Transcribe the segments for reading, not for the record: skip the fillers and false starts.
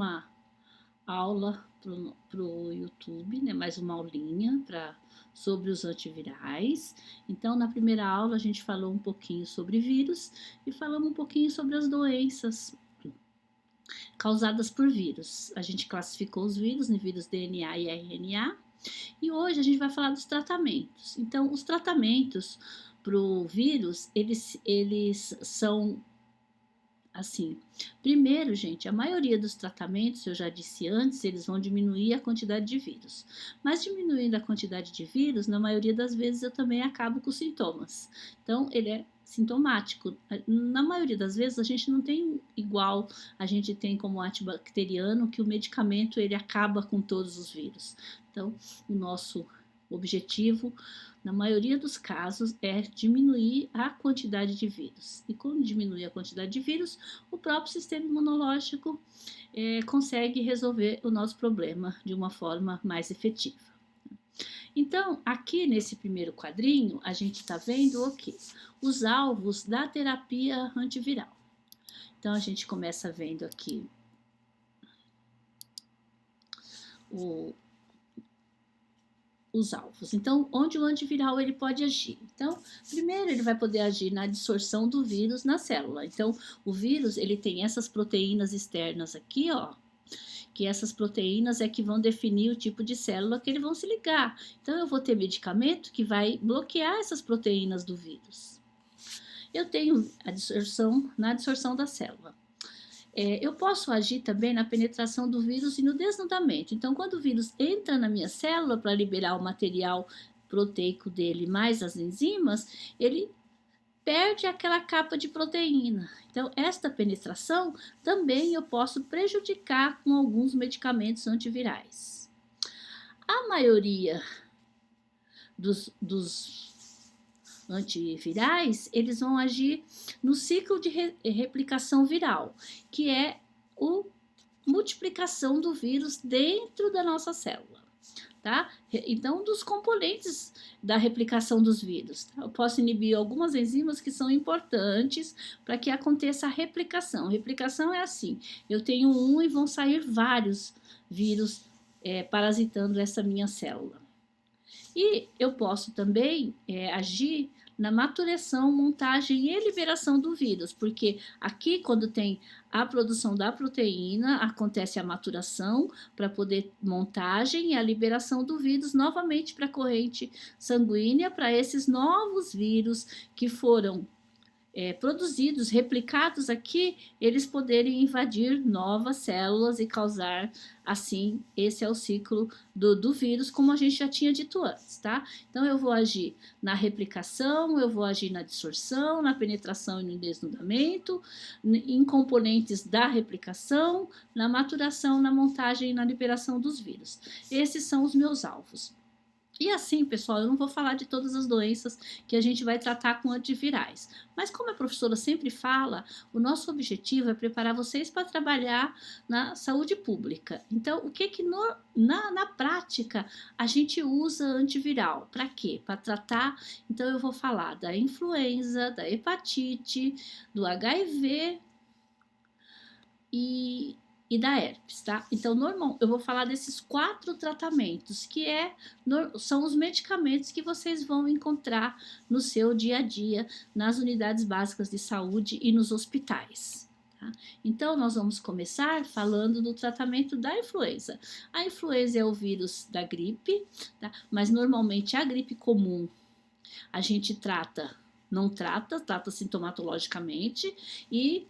uma aula pro YouTube, né? Mais uma aulinha sobre os antivirais. Então, na primeira aula, a gente falou um pouquinho sobre vírus e falamos um pouquinho sobre as doenças causadas por vírus. A gente classificou os vírus em vírus DNA e RNA. E hoje a gente vai falar dos tratamentos. Então, os tratamentos para o vírus, eles são assim. Primeiro, gente, a maioria dos tratamentos, eu já disse antes, eles vão diminuir a quantidade de vírus. Mas diminuindo a quantidade de vírus, na maioria das vezes eu também acabo com sintomas. Então, ele é sintomático. Na maioria das vezes a gente não tem igual a gente tem como antibacteriano, que o medicamento ele acaba com todos os vírus. Então, o nosso objetivo, na maioria dos casos, é diminuir a quantidade de vírus. E quando diminui a quantidade de vírus, o próprio sistema imunológico consegue resolver o nosso problema de uma forma mais efetiva. Então, aqui nesse primeiro quadrinho, a gente está vendo o quê? Os alvos da terapia antiviral. Então, a gente começa vendo aqui os alvos. Então, onde o antiviral ele pode agir? Então, primeiro ele vai poder agir na dissorção do vírus na célula. Então, o vírus ele tem essas proteínas externas aqui, ó, que essas proteínas é que vão definir o tipo de célula que eles vão se ligar. Então, eu vou ter medicamento que vai bloquear essas proteínas do vírus. Eu tenho a dissorção na dissorção da célula. Eu posso agir também na penetração do vírus e no desnudamento. Então, quando o vírus entra na minha célula para liberar o material proteico dele mais as enzimas, ele perde aquela capa de proteína. Então, esta penetração também eu posso prejudicar com alguns medicamentos antivirais. A maioria dos antivirais, eles vão agir no ciclo de replicação viral, que é a multiplicação do vírus dentro da nossa célula, tá? Então, dos componentes da replicação dos vírus, tá? Eu posso inibir algumas enzimas que são importantes para que aconteça a replicação. A replicação é assim, eu tenho um e vão sair vários vírus parasitando essa minha célula. E eu posso também agir na maturação, montagem e liberação do vírus, porque aqui, quando tem a produção da proteína, acontece a maturação para poder montagem e a liberação do vírus novamente para a corrente sanguínea, para esses novos vírus que foram produzidos, replicados aqui, eles poderem invadir novas células e causar, assim, esse é o ciclo do vírus, como a gente já tinha dito antes, tá? Então, eu vou agir na replicação, eu vou agir na dissorção, na penetração e no desnudamento, em componentes da replicação, na maturação, na montagem e na liberação dos vírus. Esses são os meus alvos. E assim, pessoal, eu não vou falar de todas as doenças que a gente vai tratar com antivirais. Mas como a professora sempre fala, o nosso objetivo é preparar vocês para trabalhar na saúde pública. Então, o que na prática a gente usa antiviral? Para quê? Para tratar, então eu vou falar da influenza, da hepatite, do HIV e da herpes, tá? Então, eu vou falar desses 4 tratamentos, que são os medicamentos que vocês vão encontrar no seu dia a dia, nas unidades básicas de saúde e nos hospitais. Tá? Então, nós vamos começar falando do tratamento da influenza. A influenza é o vírus da gripe, tá? Mas normalmente a gripe comum a gente trata sintomatologicamente e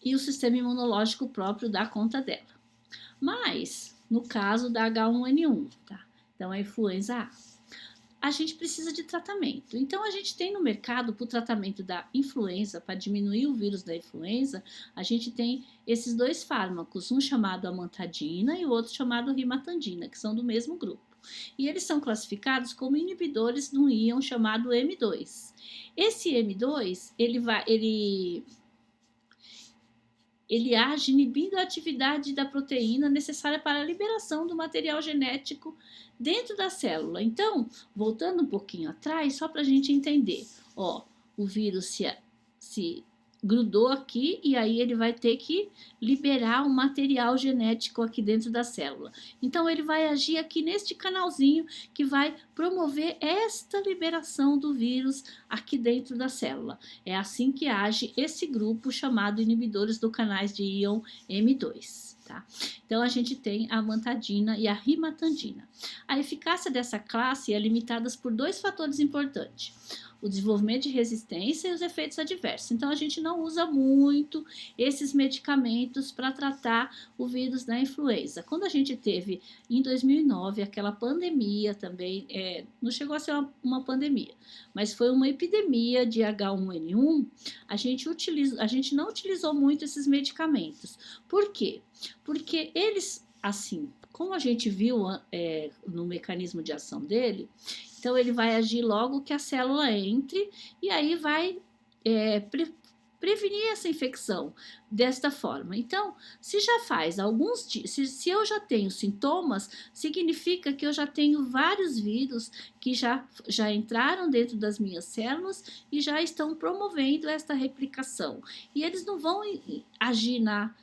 o sistema imunológico próprio dá conta dela. Mas, no caso da H1N1, tá? Então, a influenza A gente precisa de tratamento. Então, a gente tem no mercado, para o tratamento da influenza, para diminuir o vírus da influenza, a gente tem esses 2 fármacos, um chamado amantadina e o outro chamado rimatandina, que são do mesmo grupo. E eles são classificados como inibidores de um íon chamado M2. Esse M2, ele age inibindo a atividade da proteína necessária para a liberação do material genético dentro da célula. Então, voltando um pouquinho atrás, só para a gente entender, ó, o vírus grudou aqui e aí ele vai ter que liberar um material genético aqui dentro da célula. Então ele vai agir aqui neste canalzinho que vai promover esta liberação do vírus aqui dentro da célula. É assim que age esse grupo chamado inibidores do canais de íon M2. Tá? Então, a gente tem a amantadina e a rimatandina. A eficácia dessa classe é limitada por dois fatores importantes: o desenvolvimento de resistência e os efeitos adversos. Então, a gente não usa muito esses medicamentos para tratar o vírus da influenza. Quando a gente teve, em 2009, aquela pandemia também, não chegou a ser uma pandemia, mas foi uma epidemia de H1N1, a gente não utilizou muito esses medicamentos. Por quê? Porque eles, assim, como a gente viu no mecanismo de ação dele, então ele vai agir logo que a célula entre e aí vai prevenir essa infecção desta forma. Então, se já faz alguns dias, se eu já tenho sintomas, significa que eu já tenho vários vírus que já entraram dentro das minhas células e já estão promovendo esta replicação. E eles não vão agir na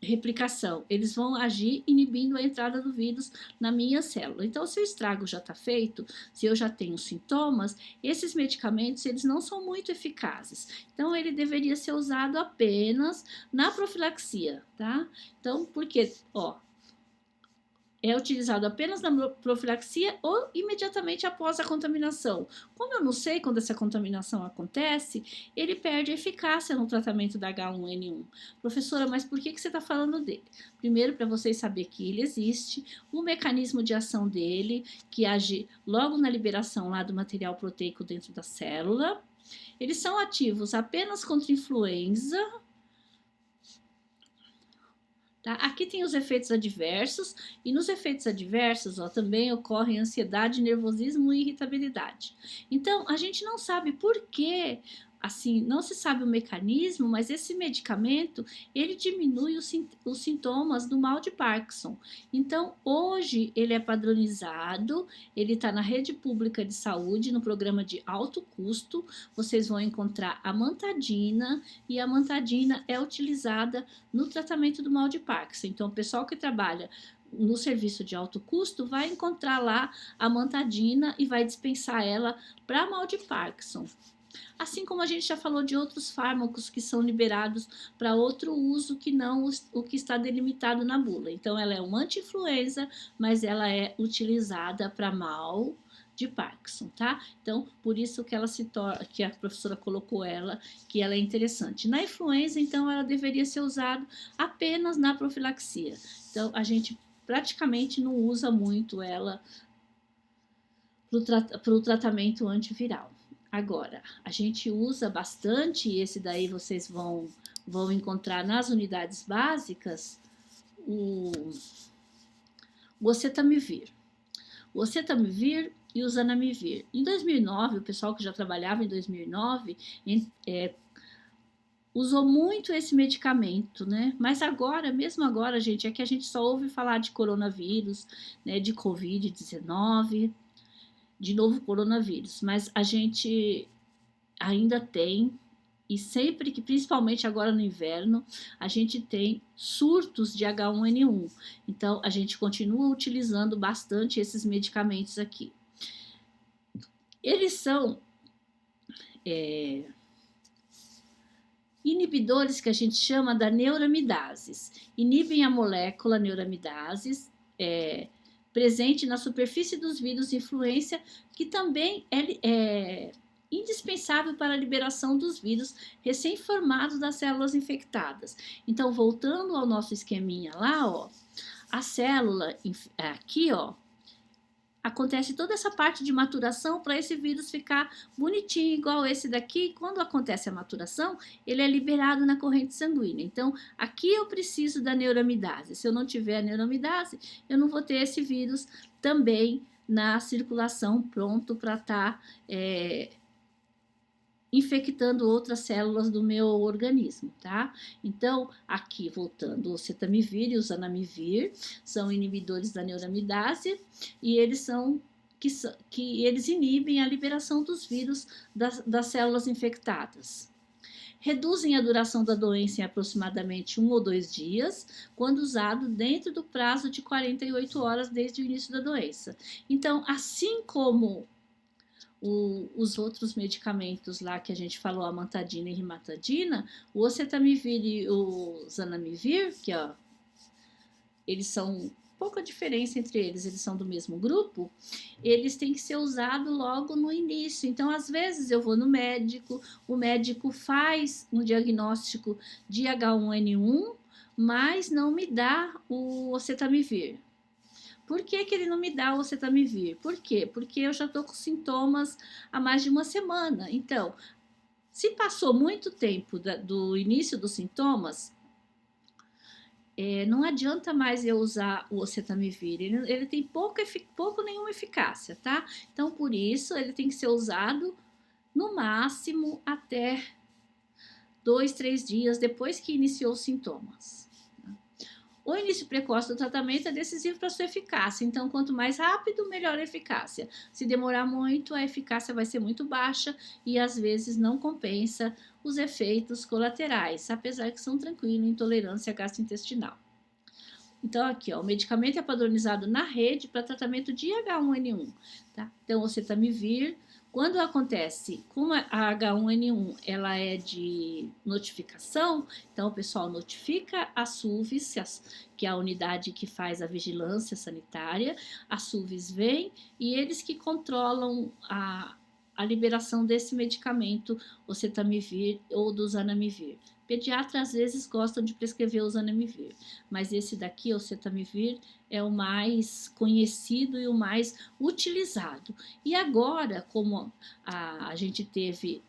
replicação, eles vão agir inibindo a entrada do vírus na minha célula. Então, se o estrago já está feito, se eu já tenho sintomas, esses medicamentos eles não são muito eficazes. Então, ele deveria ser usado apenas na profilaxia, tá? Então, porque, é utilizado apenas na profilaxia ou imediatamente após a contaminação. Como eu não sei quando essa contaminação acontece, ele perde a eficácia no tratamento da H1N1. Professora, mas por que você está falando dele? Primeiro, para vocês saberem que ele existe, o mecanismo de ação dele, que age logo na liberação lá do material proteico dentro da célula. Eles são ativos apenas contra influenza. Tá? Aqui tem os efeitos adversos, e nos efeitos adversos também ocorrem ansiedade, nervosismo e irritabilidade. Então, a gente não sabe por que, assim, não se sabe o mecanismo, mas esse medicamento, ele diminui os sintomas do mal de Parkinson. Então, hoje, ele é padronizado, ele está na rede pública de saúde, no programa de alto custo, vocês vão encontrar a amantadina, e a amantadina é utilizada no tratamento do mal de Parkinson. Então, o pessoal que trabalha no serviço de alto custo vai encontrar lá a amantadina e vai dispensar ela para mal de Parkinson. Assim como a gente já falou de outros fármacos que são liberados para outro uso que não o que está delimitado na bula. Então, ela é uma anti-influenza, mas ela é utilizada para mal de Parkinson, tá? Então, por isso que ela que a professora colocou ela, que ela é interessante. Na influenza, então, ela deveria ser usada apenas na profilaxia. Então, a gente praticamente não usa muito ela para o tratamento antiviral. Agora, a gente usa bastante, e esse daí vocês vão encontrar nas unidades básicas, o oseltamivir. O oseltamivir e o zanamivir. Em 2009, o pessoal que já trabalhava em 2009 usou muito esse medicamento, né? Mas agora, mesmo agora, gente, é que a gente só ouve falar de coronavírus, né, de Covid-19, de novo coronavírus, mas a gente ainda tem, e sempre que, principalmente agora no inverno, a gente tem surtos de H1N1. Então, a gente continua utilizando bastante esses medicamentos aqui. Eles são inibidores que a gente chama da neuramidases. Inibem a molécula neuramidases, presente na superfície dos vírus de influenza, que também é indispensável para a liberação dos vírus recém-formados das células infectadas. Então, voltando ao nosso esqueminha lá, a célula aqui, acontece toda essa parte de maturação para esse vírus ficar bonitinho, igual esse daqui. Quando acontece a maturação, ele é liberado na corrente sanguínea. Então, aqui eu preciso da neuramidase. Se eu não tiver a neuramidase, eu não vou ter esse vírus também na circulação, pronto para estar infectando outras células do meu organismo, tá? Então, aqui, voltando, o oseltamivir e o zanamivir são inibidores da neuramidase e eles são que eles inibem a liberação dos vírus das células infectadas. reduzem a duração da doença em aproximadamente 1 ou 2 dias, quando usado dentro do prazo de 48 horas desde o início da doença. Então, assim como os outros medicamentos lá que a gente falou, a amantadina e rimatadina, o oseltamivir e o zanamivir, que ó, eles são pouca diferença entre eles são do mesmo grupo, eles têm que ser usados logo no início. Então, às vezes, eu vou no médico, o médico faz um diagnóstico de H1N1, mas não me dá o oseltamivir. Por que ele não me dá o oseltamivir? Por quê? Porque eu já estou com sintomas há mais de uma semana. Então, se passou muito tempo do início dos sintomas, não adianta mais eu usar o oseltamivir, ele tem pouco nenhuma eficácia, tá? Então, por isso, ele tem que ser usado no máximo até 2, 3 dias depois que iniciou os sintomas. O início precoce do tratamento é decisivo para sua eficácia, então quanto mais rápido, melhor a eficácia. Se demorar muito, a eficácia vai ser muito baixa e às vezes não compensa os efeitos colaterais, apesar que são tranquilos, intolerância gastrointestinal. Então, aqui, ó, o medicamento é padronizado na rede para tratamento de H1N1, tá? Então, o oseltamivir, quando acontece com a H1N1, ela é de notificação, então o pessoal notifica a SUVES, que é a unidade que faz a vigilância sanitária, a SUVES vem e eles que controlam a liberação desse medicamento, oseltamivir ou do zanamivir. Pediatras às vezes gostam de prescrever o zanamivir, mas esse daqui, o oseltamivir, é o mais conhecido e o mais utilizado. E agora, como a gente teve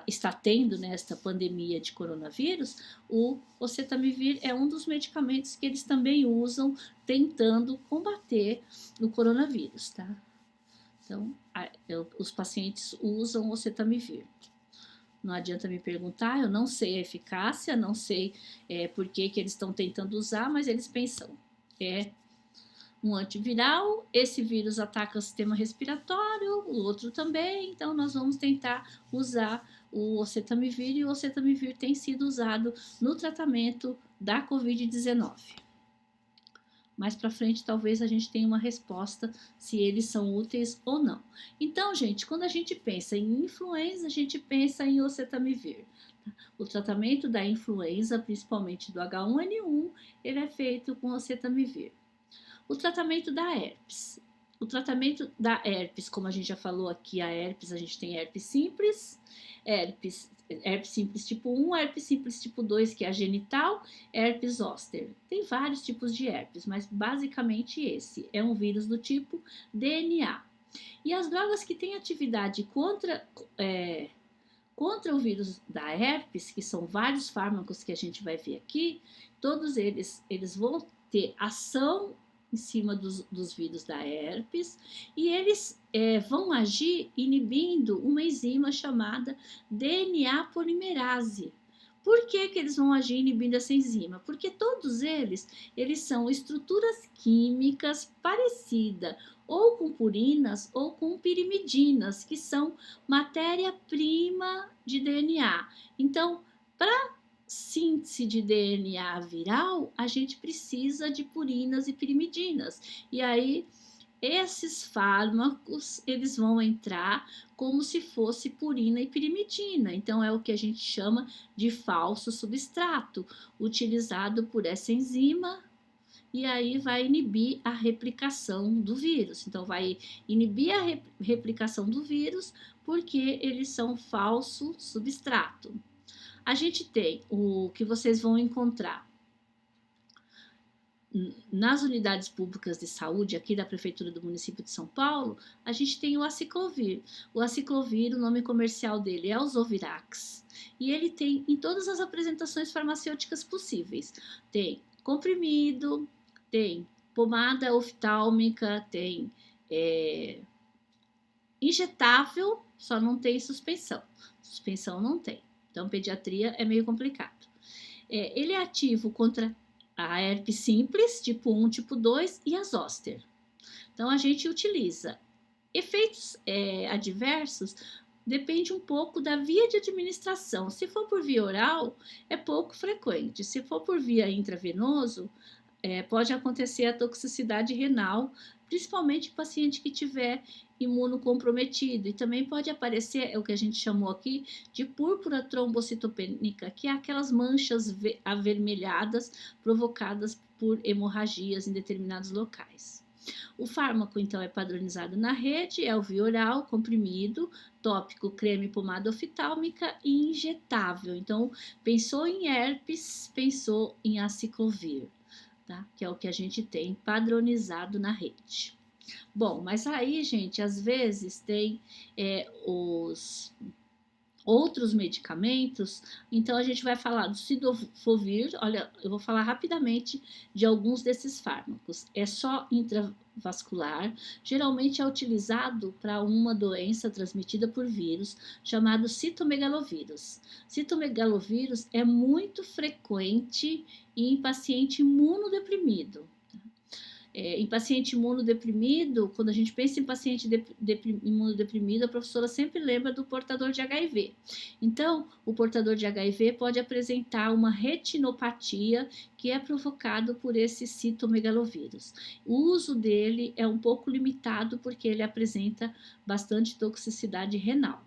está tendo nesta pandemia de coronavírus, o oseltamivir é um dos medicamentos que eles também usam tentando combater o coronavírus, tá? Então, os pacientes usam o oseltamivir. Não adianta me perguntar, eu não sei a eficácia, não sei por que eles estão tentando usar, mas eles pensam. É um antiviral, esse vírus ataca o sistema respiratório, o outro também, então nós vamos tentar usar o oseltamivir, e o oseltamivir tem sido usado no tratamento da Covid-19. Mais para frente, talvez a gente tenha uma resposta se eles são úteis ou não. Então, gente, quando a gente pensa em influenza, a gente pensa em oseltamivir. O tratamento da influenza, principalmente do H1N1, ele é feito com oseltamivir. O tratamento da herpes. O tratamento da herpes, como a gente já falou aqui, a gente tem herpes simples, herpes simples tipo 1, herpes simples tipo 2, que é a genital, herpes zoster. Tem vários tipos de herpes, mas basicamente esse é um vírus do tipo DNA. E as drogas que têm atividade contra o vírus da herpes, que são vários fármacos que a gente vai ver aqui, todos eles vão ter ação em cima dos vírus da herpes, e eles vão agir inibindo uma enzima chamada DNA polimerase. Por que eles vão agir inibindo essa enzima? Porque todos eles são estruturas químicas parecidas ou com purinas ou com pirimidinas, que são matéria-prima de DNA. Então, para síntese de DNA viral, a gente precisa de purinas e pirimidinas. E aí, esses fármacos, eles vão entrar como se fosse purina e pirimidina. Então, é o que a gente chama de falso substrato, utilizado por essa enzima, e aí vai inibir a replicação do vírus. Então, vai inibir a replicação do vírus porque eles são falso substrato. A gente tem o que vocês vão encontrar nas unidades públicas de saúde aqui da Prefeitura do município de São Paulo, a gente tem o aciclovir. O aciclovir, o nome comercial dele é o Zovirax, e ele tem em todas as apresentações farmacêuticas possíveis. Tem comprimido, tem pomada oftálmica, tem injetável, só não tem suspensão. Suspensão não tem. Então, pediatria é meio complicado. Ele é ativo contra a herpes simples, tipo 1, tipo 2 e a zoster. Então, a gente utiliza efeitos adversos. depende um pouco da via de administração. Se for por via oral, é pouco frequente. Se for por via intravenoso, pode acontecer a toxicidade renal, principalmente em paciente que tiver imunocomprometido. E também pode aparecer o que a gente chamou aqui de púrpura trombocitopênica, que é aquelas manchas avermelhadas provocadas por hemorragias em determinados locais. O fármaco, então, é padronizado na rede, é o via oral, comprimido, tópico, creme, pomada oftálmica e injetável. Então, pensou em herpes, pensou em aciclovir, tá? Que é o que a gente tem padronizado na rede. Bom, mas aí, gente, às vezes tem os outros medicamentos, então a gente vai falar do cidofovir. Olha, eu vou falar rapidamente de alguns desses fármacos. É só intravascular, geralmente é utilizado para uma doença transmitida por vírus chamado citomegalovírus. Citomegalovírus é muito frequente em paciente imunodeprimido. Em paciente imunodeprimido, quando a gente pensa em paciente imunodeprimido, a professora sempre lembra do portador de HIV. Então, o portador de HIV pode apresentar uma retinopatia que é provocado por esse citomegalovírus. O uso dele é um pouco limitado porque ele apresenta bastante toxicidade renal.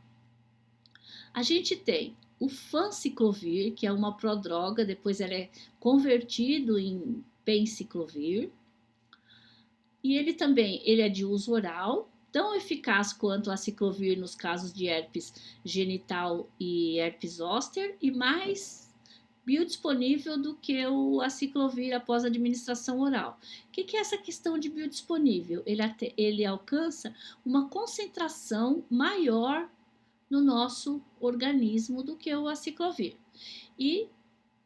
A gente tem o fanciclovir, que é uma prodroga, depois ela é convertido em penciclovir. E ele é de uso oral, tão eficaz quanto a aciclovir nos casos de herpes genital e herpes zoster, e mais biodisponível do que o aciclovir após a administração oral. O que é essa questão de biodisponível? Ele alcança uma concentração maior no nosso organismo do que o aciclovir. E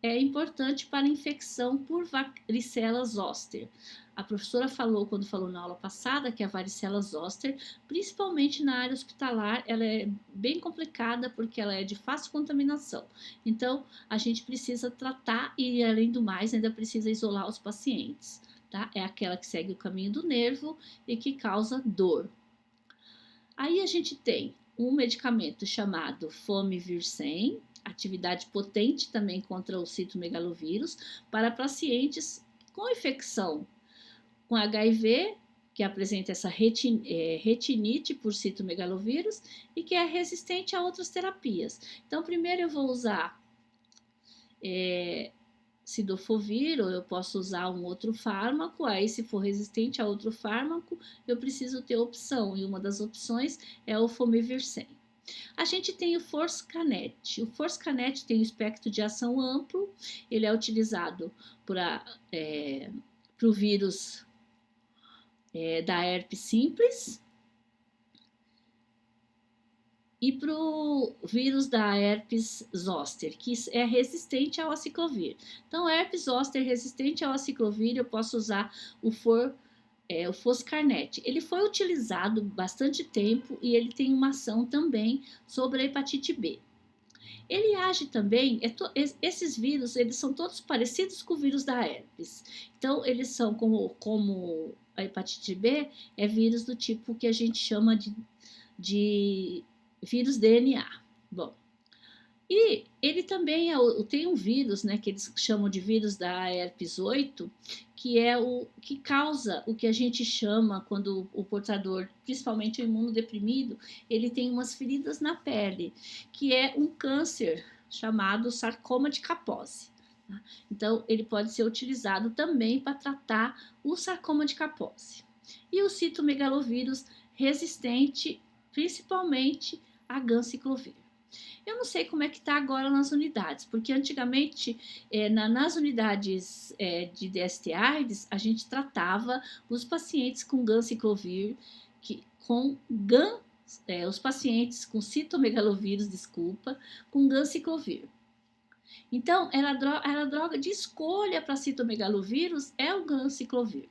é importante para infecção por varicela zoster. A professora falou, quando falou na aula passada, que a varicela zoster, principalmente na área hospitalar, ela é bem complicada porque ela é de fácil contaminação. Então, a gente precisa tratar e, além do mais, ainda precisa isolar os pacientes. Tá? É aquela que segue o caminho do nervo e que causa dor. Aí a gente tem um medicamento chamado Fomivirsen, atividade potente também contra o citomegalovírus, para pacientes com infecção com HIV, que apresenta essa retinite por citomegalovírus e que é resistente a outras terapias. Então, primeiro eu vou usar cidofovir, ou eu posso usar um outro fármaco. Aí, se for resistente a outro fármaco, eu preciso ter opção, e uma das opções é o Fomivirsen. A gente tem o Forscanet. O Forscanet tem um espectro de ação amplo, ele é utilizado para o vírus da herpes simples e para o vírus da herpes zoster, que é resistente ao aciclovir. Então, herpes zoster resistente ao aciclovir, eu posso usar o Foscarnet. Ele foi utilizado bastante tempo e ele tem uma ação também sobre a hepatite B. Ele age também, esses vírus, eles são todos parecidos com o vírus da herpes. Então, eles são como a hepatite B, é vírus do tipo que a gente chama de vírus DNA. Bom, e ele também tem um vírus, né, que eles chamam de vírus da herpes 8, que é o que causa o que a gente chama, quando o portador, principalmente o imunodeprimido, ele tem umas feridas na pele, que é um câncer chamado sarcoma de Kaposi. Tá? Então, ele pode ser utilizado também para tratar o sarcoma de Kaposi. E o citomegalovírus resistente, principalmente a ganciclovir. Eu não sei como é que está agora nas unidades, porque antigamente, nas unidades de DST-AIDS, a gente tratava os pacientes com ganciclovir, os pacientes com citomegalovírus, com ganciclovir. Então, era a droga de escolha para citomegalovírus é o ganciclovir.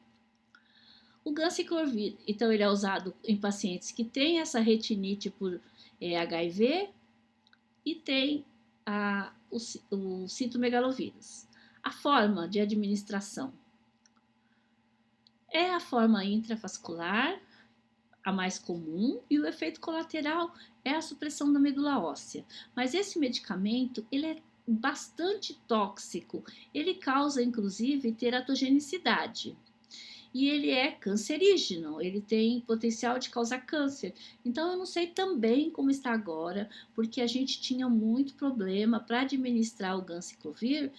O ganciclovir, então, ele é usado em pacientes que têm essa retinite por HIV, e tem o citomegalovírus. A forma de administração é a forma intravascular, a mais comum e o efeito colateral é a supressão da medula óssea. Mas esse medicamento, ele é bastante tóxico, ele causa inclusive teratogenicidade. E ele é cancerígeno, ele tem potencial de causar câncer. Então eu não sei também como está agora, porque a gente tinha muito problema para administrar o ganciclovir.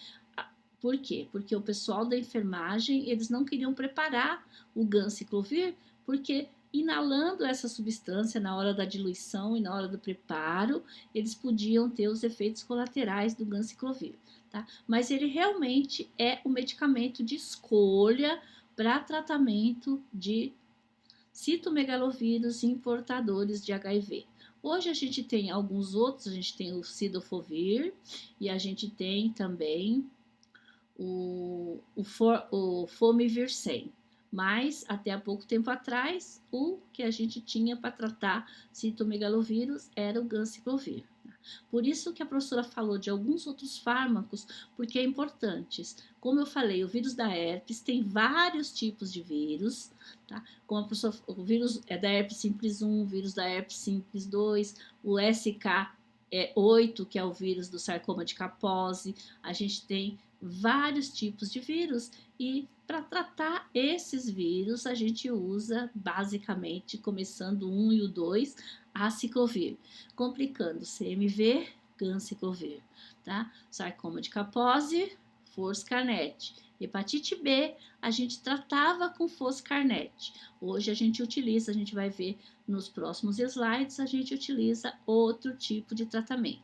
Por quê? Porque o pessoal da enfermagem, eles não queriam preparar o ganciclovir, porque inalando essa substância na hora da diluição e na hora do preparo, eles podiam ter os efeitos colaterais do ganciclovir, tá? Mas ele realmente é o medicamento de escolha para tratamento de citomegalovírus importadores de HIV. Hoje a gente tem alguns outros, a gente tem o cidofovir e a gente tem também o Fomivir 100. Mas, até há pouco tempo atrás, o que a gente tinha para tratar citomegalovírus era o ganciclovir. Por isso que a professora falou de alguns outros fármacos, porque é importantes. Como eu falei, o vírus da herpes tem vários tipos de vírus, tá? Como a professora, o vírus é da herpes simples 1, o vírus da herpes simples 2, o SK8, que é o vírus do sarcoma de Kaposi. A gente tem vários tipos de vírus e para tratar esses vírus a gente usa basicamente, começando o 1 e o 2, aciclovir, complicando CMV, ganciclovir, tá? Sarcoma de Kaposi, Foscarnet. Hepatite B, a gente tratava com Foscarnet. Hoje a gente utiliza, a gente vai ver nos próximos slides, a gente utiliza outro tipo de tratamento.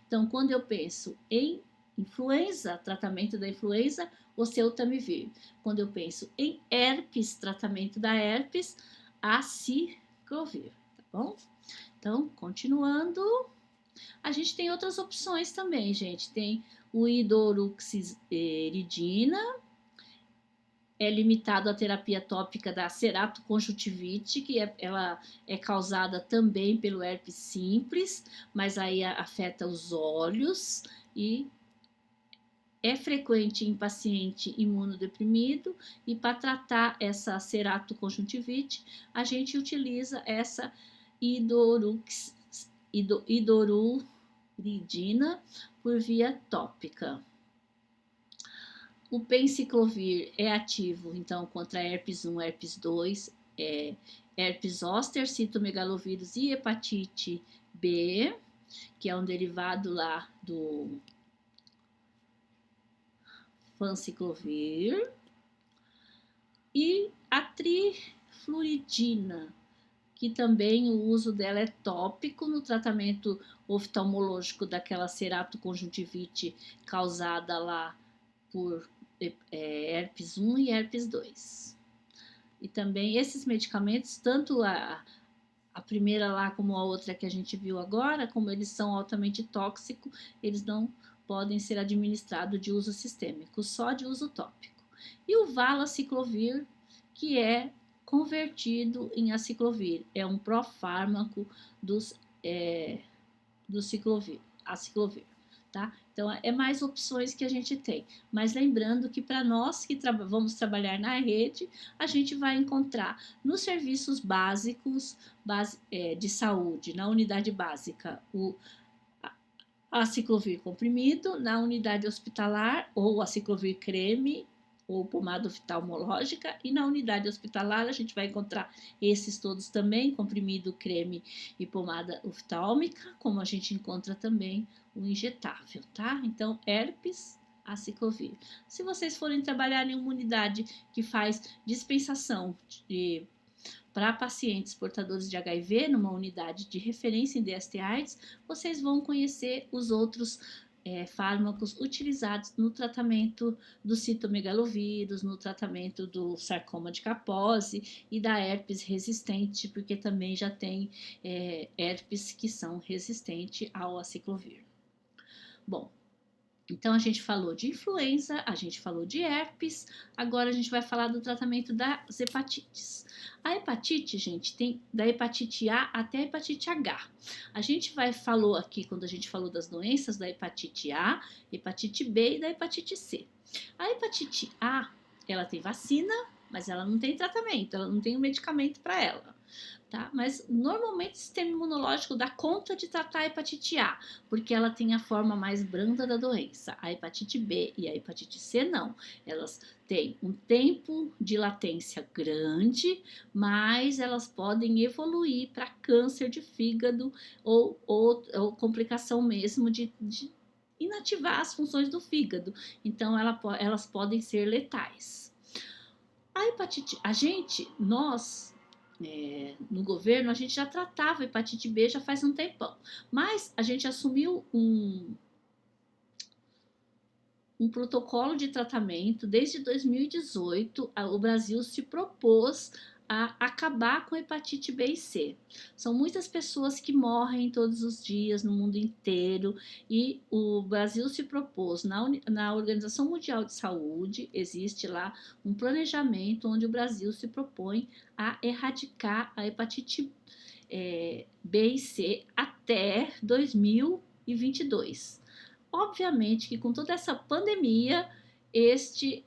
Então, quando eu penso em influenza, tratamento da influenza, oseltamivir. Quando eu penso em herpes, tratamento da herpes, aciclovir, tá bom? Então, continuando, a gente tem outras opções também, gente. Tem o hidroxiridina, é limitado à terapia tópica da ceratoconjuntivite, que ela é causada também pelo herpes simples, mas aí afeta os olhos e é frequente em paciente imunodeprimido e para tratar essa ceratoconjuntivite, a gente utiliza essa hidroxiridina por via tópica. O penciclovir é ativo, então, contra herpes 1, herpes 2, herpes zoster, citomegalovírus e hepatite B, que é um derivado lá do fanciclovir, e a trifluridina, que também o uso dela é tópico no tratamento oftalmológico daquela ceratoconjuntivite causada lá por herpes 1 e herpes 2. E também esses medicamentos, tanto a primeira lá como a outra que a gente viu agora, como eles são altamente tóxicos, eles não podem ser administrados de uso sistêmico, só de uso tópico. E o valaciclovir, que é convertido em aciclovir, é um profármaco do aciclovir, tá? Então, é mais opções que a gente tem. Mas lembrando que para nós que vamos trabalhar na rede, a gente vai encontrar nos serviços básicos de saúde, na unidade básica, o aciclovir comprimido, na unidade hospitalar, ou aciclovir creme, ou pomada oftalmológica, e na unidade hospitalar a gente vai encontrar esses todos também, comprimido, creme e pomada oftálmica, como a gente encontra também o injetável, tá? Então, herpes, aciclovir. Se vocês forem trabalhar em uma unidade que faz dispensação para pacientes portadores de HIV, numa unidade de referência em DST-AIDS, vocês vão conhecer os outros fármacos utilizados no tratamento do citomegalovírus, no tratamento do sarcoma de Kaposi e da herpes resistente, porque também já tem herpes que são resistentes ao aciclovir. Bom, então a gente falou de influenza, a gente falou de herpes, agora a gente vai falar do tratamento das hepatites. A hepatite, gente, tem da hepatite A até a hepatite H. A gente falou aqui, quando a gente falou das doenças, da hepatite A, hepatite B e da hepatite C. A hepatite A, ela tem vacina, mas ela não tem tratamento, ela não tem um medicamento para ela, tá? Mas normalmente o sistema imunológico dá conta de tratar a hepatite A, porque ela tem a forma mais branda da doença. A hepatite B e a hepatite C não. Elas têm um tempo de latência grande, mas elas podem evoluir para câncer de fígado ou complicação mesmo de inativar as funções do fígado. Então, elas podem ser letais. A hepatite, nós, no governo, a gente já tratava a hepatite B já faz um tempão, mas a gente assumiu um protocolo de tratamento desde 2018. O Brasil se propôs a acabar com a hepatite B e C. São muitas pessoas que morrem todos os dias no mundo inteiro e o Brasil se propôs, na Organização Mundial de Saúde, existe lá um planejamento onde o Brasil se propõe a erradicar a hepatite B e C até 2022. Obviamente que com toda essa pandemia, este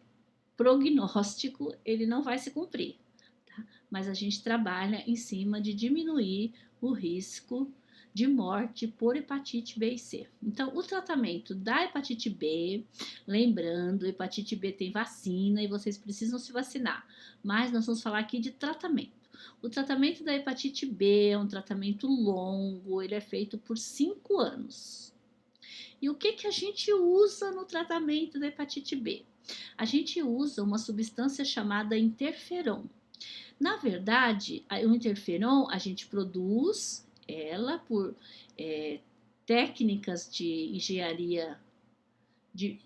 prognóstico ele não vai se cumprir, tá? Mas a gente trabalha em cima de diminuir o risco de morte por hepatite B e C. Então, o tratamento da hepatite B, lembrando, hepatite B tem vacina e vocês precisam se vacinar, mas nós vamos falar aqui de tratamento. O tratamento da hepatite B é um tratamento longo, ele é feito por 5 anos. E o que a gente usa no tratamento da hepatite B? A gente usa uma substância chamada interferon. Na verdade, o interferon a gente produz ela por técnicas de engenharia, de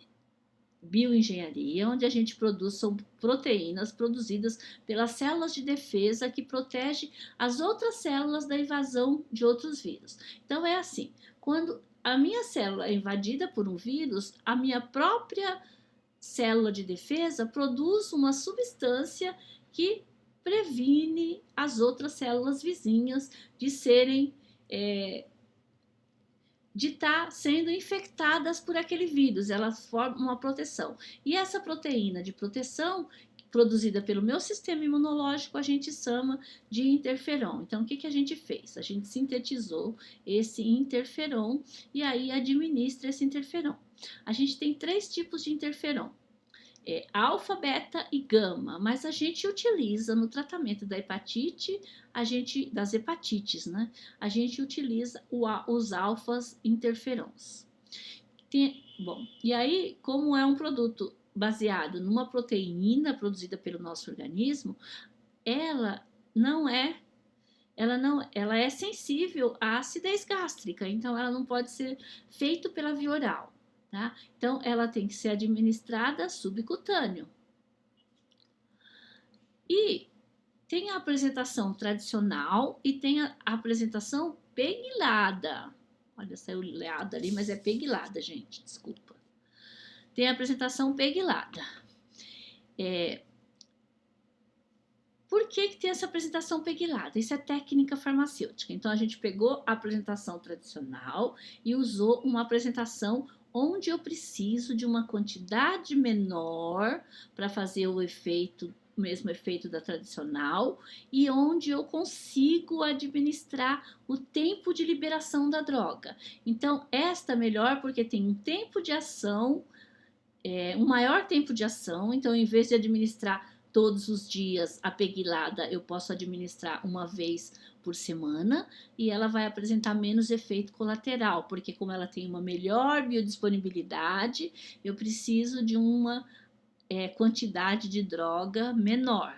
bioengenharia, onde a gente produz, são proteínas produzidas pelas células de defesa que protegem as outras células da invasão de outros vírus. Então é assim, quando a minha célula é invadida por um vírus, a minha própria célula de defesa produz uma substância que previne as outras células vizinhas de serem de estar sendo infectadas por aquele vírus, elas formam uma proteção. E essa proteína de proteção produzida pelo meu sistema imunológico, a gente chama de interferon. Então, o que a gente fez? A gente sintetizou esse interferon e aí administra esse interferon. A gente tem 3 tipos de interferon. Alfa, beta e gama, mas a gente utiliza no tratamento da hepatite, das hepatites, né? A gente utiliza os alfas interferons. Bom, e aí, como é um produto baseado numa proteína produzida pelo nosso organismo, ela é sensível à acidez gástrica, então ela não pode ser feita pela via oral. Tá? Então, ela tem que ser administrada subcutâneo. E tem a apresentação tradicional e tem a apresentação peguilada. Olha, saiu leada ali, mas é peguilada, gente, desculpa. Tem a apresentação peguilada. Por que tem essa apresentação peguilada? Isso é técnica farmacêutica. Então, a gente pegou a apresentação tradicional e usou uma apresentação onde eu preciso de uma quantidade menor para fazer o mesmo efeito da tradicional, e onde eu consigo administrar o tempo de liberação da droga. Então, esta é melhor porque tem um tempo de ação, um maior tempo de ação. Então, em vez de administrar todos os dias a peguilada, eu posso administrar uma vez por semana e ela vai apresentar menos efeito colateral, porque como ela tem uma melhor biodisponibilidade, eu preciso de uma quantidade de droga menor.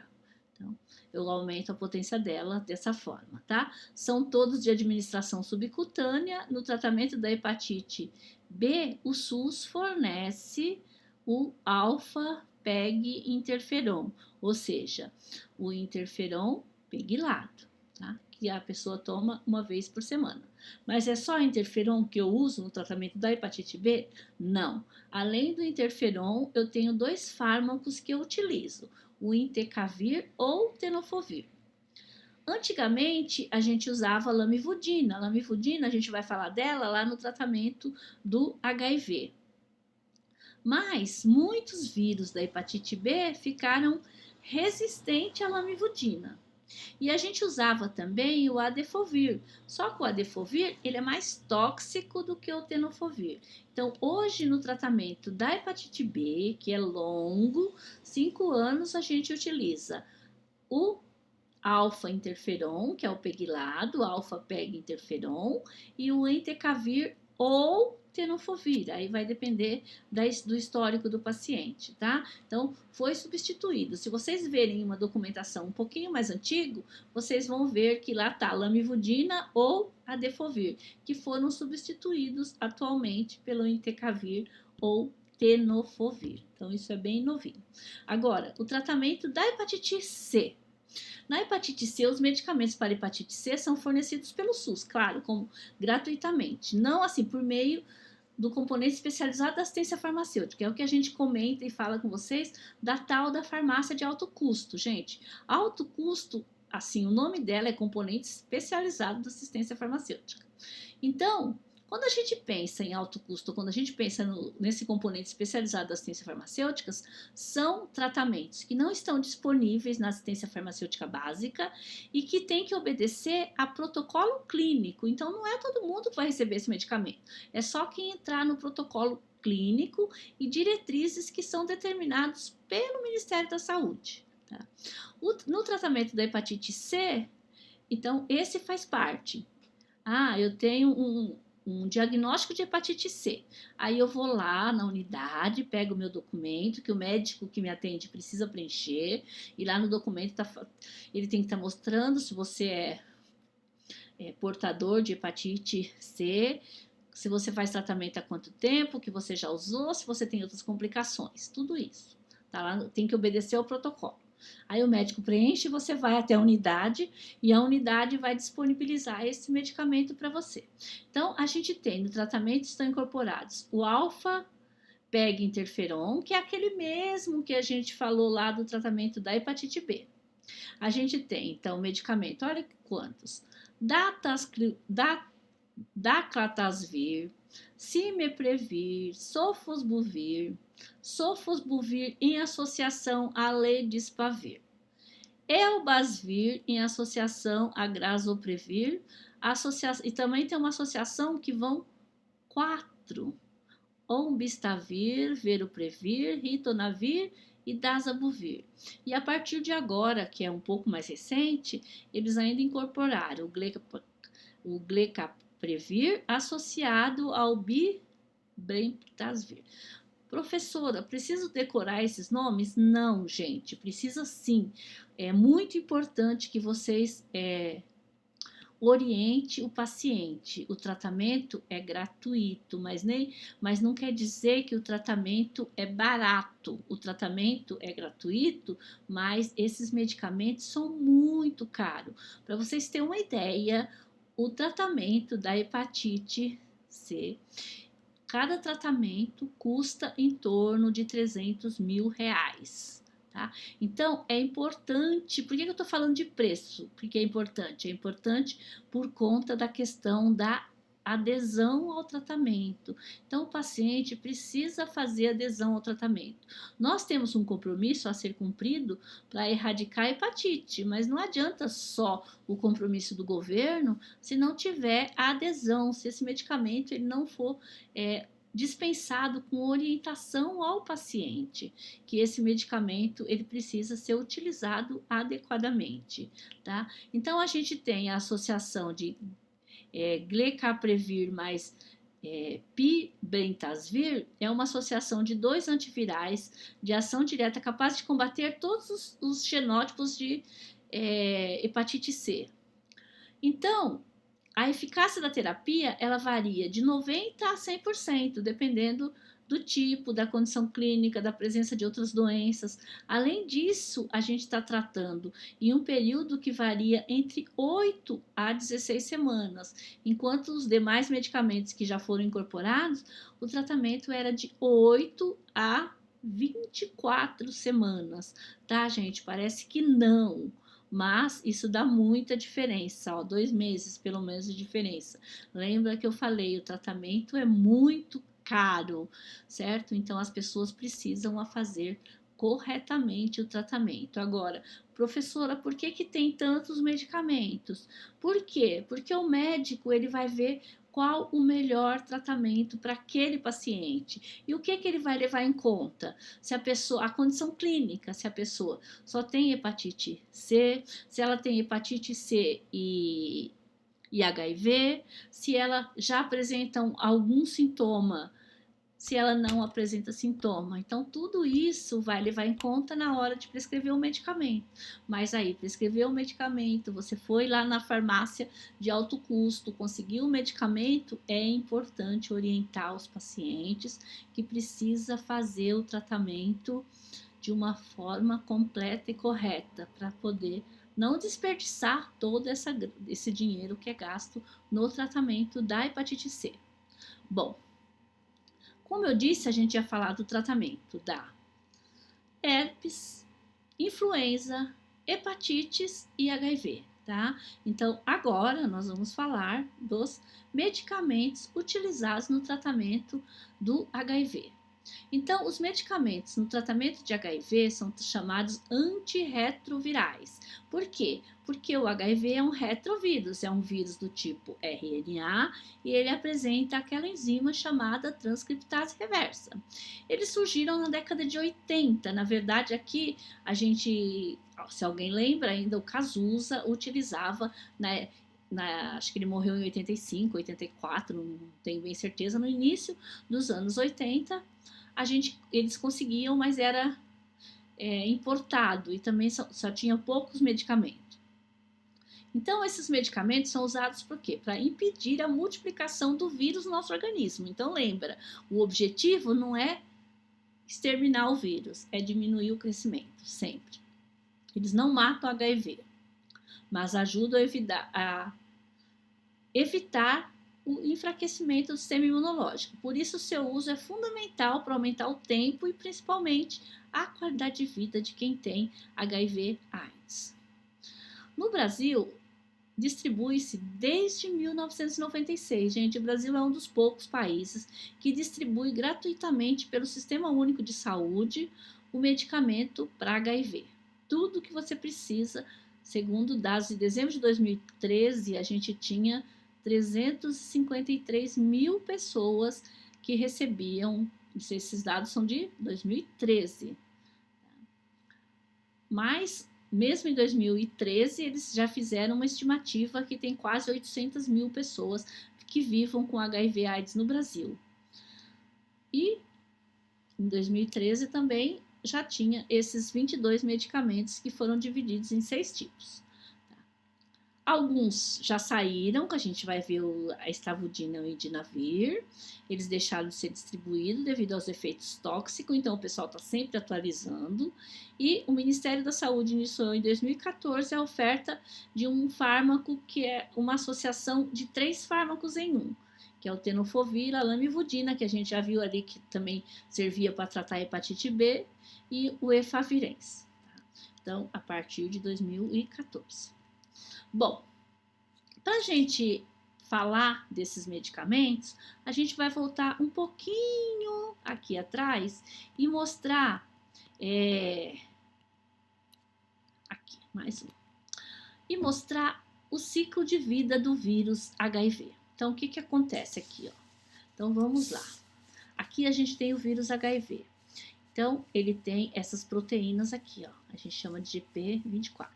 Então, eu aumento a potência dela dessa forma, tá? São todos de administração subcutânea. No tratamento da hepatite B, o SUS fornece o alfa-PEG interferon, ou seja, o interferon pegilado, tá? Que a pessoa toma uma vez por semana. Mas é só interferon que eu uso no tratamento da hepatite B? Não. Além do interferon, eu tenho 2 fármacos que eu utilizo, o entecavir ou tenofovir. Antigamente, a gente usava lamivudina. A lamivudina, a gente vai falar dela lá no tratamento do HIV. Mas muitos vírus da hepatite B ficaram resistentes à lamivudina. E a gente usava também o Adefovir, só que o Adefovir ele é mais tóxico do que o Tenofovir. Então, hoje no tratamento da hepatite B, que é longo, 5 anos, a gente utiliza o alfa-interferon, que é o pegilado, alfa-peg-interferon, e o entecavir ou tenofovir, aí vai depender do histórico do paciente, tá? Então, foi substituído. Se vocês verem uma documentação um pouquinho mais antigo, vocês vão ver que lá tá lamivudina ou adefovir, que foram substituídos atualmente pelo entecavir ou tenofovir. Então, isso é bem novinho. Agora, o tratamento da hepatite C. Na hepatite C, os medicamentos para hepatite C são fornecidos pelo SUS, claro, como gratuitamente, não assim por meio do componente especializado da assistência farmacêutica, é o que a gente comenta e fala com vocês da tal da farmácia de alto custo, gente. Alto custo, assim, o nome dela é componente especializado da assistência farmacêutica. Então, quando a gente pensa em alto custo, quando a gente pensa nesse componente especializado das assistências farmacêuticas, são tratamentos que não estão disponíveis na assistência farmacêutica básica e que tem que obedecer a protocolo clínico. Então, não é todo mundo que vai receber esse medicamento, é só quem entrar no protocolo clínico e diretrizes que são determinados pelo Ministério da Saúde. Tá? No tratamento da hepatite C, então, esse faz parte. Eu tenho um diagnóstico de hepatite C. Aí eu vou lá na unidade, pego o meu documento, que o médico que me atende precisa preencher, e lá no documento ele tem que estar mostrando se você é portador de hepatite C, se você faz tratamento há quanto tempo, que você já usou, se você tem outras complicações, tudo isso. Tá lá, tem que obedecer ao protocolo. Aí o médico preenche, você vai até a unidade e a unidade vai disponibilizar esse medicamento para você. Então, a gente tem no tratamento estão incorporados o alfa-PEG interferon, que é aquele mesmo que a gente falou lá do tratamento da hepatite B. A gente tem, então, medicamento, olha quantos: daclatasvir, cimeprevir, sofosbuvir em associação a ledipavir, elbasvir em associação a grazoprevir, e também tem uma associação que vão 4: ombistavir, veruprevir, ritonavir e dasabuvir. E a partir de agora, que é um pouco mais recente, eles ainda incorporaram o glecaprevir associado ao bibremtasvir. Professora, preciso decorar esses nomes? Não, gente, precisa sim. É muito importante que vocês oriente o paciente. O tratamento é gratuito, mas não quer dizer que o tratamento é barato. O tratamento é gratuito, mas esses medicamentos são muito caros. Para vocês terem uma ideia, o tratamento da hepatite C, cada tratamento custa em torno de R$300 mil. Tá? Então, é importante. Por que eu estou falando de preço? Porque é importante. É importante por conta da questão da adesão ao tratamento. Então, o paciente precisa fazer adesão ao tratamento. Nós temos um compromisso a ser cumprido para erradicar a hepatite, mas não adianta só o compromisso do governo se não tiver a adesão, se esse medicamento ele não for dispensado com orientação ao paciente, que esse medicamento ele precisa ser utilizado adequadamente, tá? Então, a gente tem a associação de glecaprevir mais pibentasvir, é uma associação de 2 antivirais de ação direta capaz de combater todos os genótipos de hepatite C. Então, a eficácia da terapia, ela varia de 90% a 100%, dependendo do tipo, da condição clínica, da presença de outras doenças. Além disso, a gente está tratando em um período que varia entre 8 a 16 semanas, enquanto os demais medicamentos que já foram incorporados, o tratamento era de 8 a 24 semanas, tá, gente? Parece que não. Mas isso dá muita diferença, 2 meses pelo menos de diferença. Lembra que eu falei, o tratamento é muito caro, certo? Então as pessoas precisam fazer corretamente o tratamento. Agora, professora, por que tem tantos medicamentos? Por quê? Porque o médico ele vai ver qual o melhor tratamento para aquele paciente. E o que ele vai levar em conta? Se a pessoa, a condição clínica, se a pessoa só tem hepatite C, se ela tem hepatite C e HIV, se ela já apresenta algum sintoma, se ela não apresenta sintoma. Então, tudo isso vai levar em conta na hora de prescrever o medicamento. Mas aí, prescrever o medicamento, você foi lá na farmácia de alto custo, conseguiu o medicamento, é importante orientar os pacientes que precisa fazer o tratamento de uma forma completa e correta, para poder não desperdiçar todo esse dinheiro que é gasto no tratamento da hepatite C. Bom, como eu disse, a gente ia falar do tratamento da herpes, influenza, hepatites e HIV, tá? Então, agora nós vamos falar dos medicamentos utilizados no tratamento do HIV. Então, os medicamentos no tratamento de HIV são chamados antirretrovirais. Por quê? Porque o HIV é um retrovírus, é um vírus do tipo RNA e ele apresenta aquela enzima chamada transcriptase reversa. Eles surgiram na década de 80. Na verdade, aqui a gente, se alguém lembra ainda, o Cazuza utilizava, né? Acho que ele morreu em 85, 84, não tenho bem certeza, no início dos anos 80, eles conseguiam, mas era importado e também só tinha poucos medicamentos. Então, esses medicamentos são usados por quê? Para impedir a multiplicação do vírus no nosso organismo. Então, lembra, o objetivo não é exterminar o vírus, é diminuir o crescimento, sempre. Eles não matam HIV, mas ajudam a evitar o enfraquecimento do sistema imunológico. Por isso, o seu uso é fundamental para aumentar o tempo e, principalmente, a qualidade de vida de quem tem HIV/AIDS. No Brasil, distribui-se desde 1996. Gente, o Brasil é um dos poucos países que distribui gratuitamente pelo Sistema Único de Saúde o medicamento para HIV. Tudo que você precisa, segundo dados de dezembro de 2013, a gente tinha 353 mil pessoas que recebiam, esses dados são de 2013. Mas, mesmo em 2013, eles já fizeram uma estimativa que tem quase 800 mil pessoas que vivam com HIV/AIDS no Brasil. E, em 2013 também, já tinha esses 22 medicamentos que foram divididos em 6 tipos. Alguns já saíram, que a gente vai ver a Estavudina e o Idinavir. Eles deixaram de ser distribuídos devido aos efeitos tóxicos, então o pessoal está sempre atualizando. E o Ministério da Saúde iniciou em 2014 a oferta de um fármaco que é uma associação de 3 fármacos em um, que é o tenofovir, a lamivudina, que a gente já viu ali que também servia para tratar a hepatite B, e o efavirenz. Então, a partir de 2014. Bom, para a gente falar desses medicamentos, a gente vai voltar um pouquinho aqui atrás e mostrar aqui, mais um. E mostrar o ciclo de vida do vírus HIV. Então, o que acontece aqui, ó? Então, vamos lá. Aqui a gente tem o vírus HIV. Então, ele tem essas proteínas aqui, ó. A gente chama de GP24.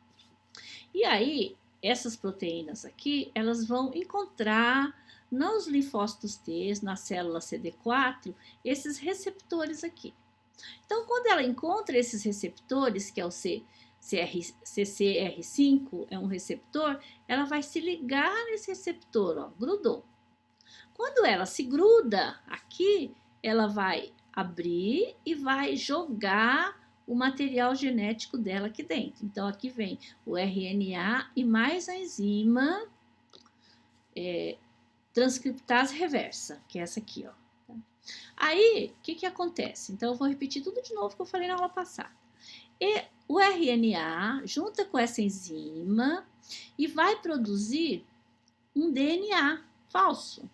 E aí, essas proteínas aqui, elas vão encontrar nos linfócitos T, na célula CD4, esses receptores aqui. Então, quando ela encontra esses receptores, que é o CCR5, é um receptor, ela vai se ligar nesse receptor, ó, grudou. Quando ela se gruda aqui, ela vai abrir e vai jogar o material genético dela aqui dentro. Então, aqui vem o RNA e mais a enzima transcriptase reversa, que é essa aqui, ó. Aí, o que acontece? Então, eu vou repetir tudo de novo que eu falei na aula passada. E o RNA junta com essa enzima e vai produzir um DNA falso,